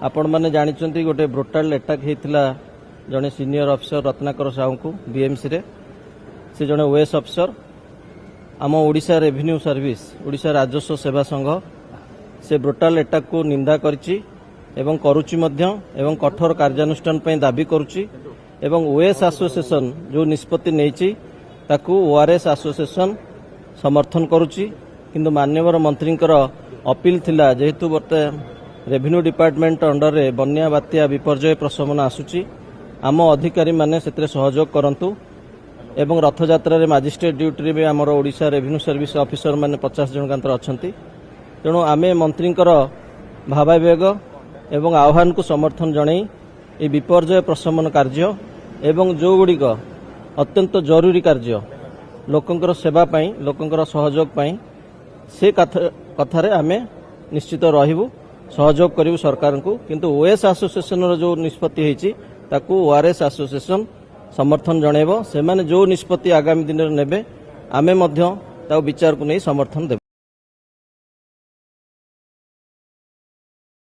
आपण मैंने जानते गोटे ब्रुटाल अटैक होता जड़े सीनियर अफिसर रत्नाकर साहू को बीएमसी रे से जड़े ओएस अफिसर आम ओडिशा रेवेन्यू सर्विस ओडिशा राजस्व सेवा संघ से ब्रुटाल अटैक को निंदा करुच्ची कठोर कार्यानुष्ठान दाबी करुच्ची ओएस एसोसिएशन जो निष्पत्ति नहीं ताकू ओआरएस एसोसिएशन समर्थन करुच्ची किंतु माननीय मंत्री अपील थिला जेहेतु बर्तमान रेवेन्यू डिपार्टमेंट अंडर रे बन्या बात्या विपर्यय प्रशमन आसुची आम अधिकारी माने सेतरे सहयोग करंतु एवं रथयात्रा रे मजिस्ट्रेट ड्यूटी रे आमर ओडिशा रेवेन्यू सर्विस ऑफिसर माने 50 जन कांतर अछंती तेणु आमे मंत्रींकर भावावेग एवं आह्वान को समर्थन जणई ए विपर्यय प्रशमन कार्य एवं जो गुड़िक अत्यंत जरूरी कार्य लोकंकर सेवा पई लोकंकर सहयोग पई से कथारे आमे निश्चित रहिबु सहयोग करिबु सरकार को किंतु ओएस एसोसिएशन रो जो निष्पत्ति हेची ताकू ओआरएस एसोसिएशन समर्थन जणेबो से माने जो निष्पत्ति आगामी दिन नेबे आमे मध्य ताऊ विचार को नहीं समर्थन देबो।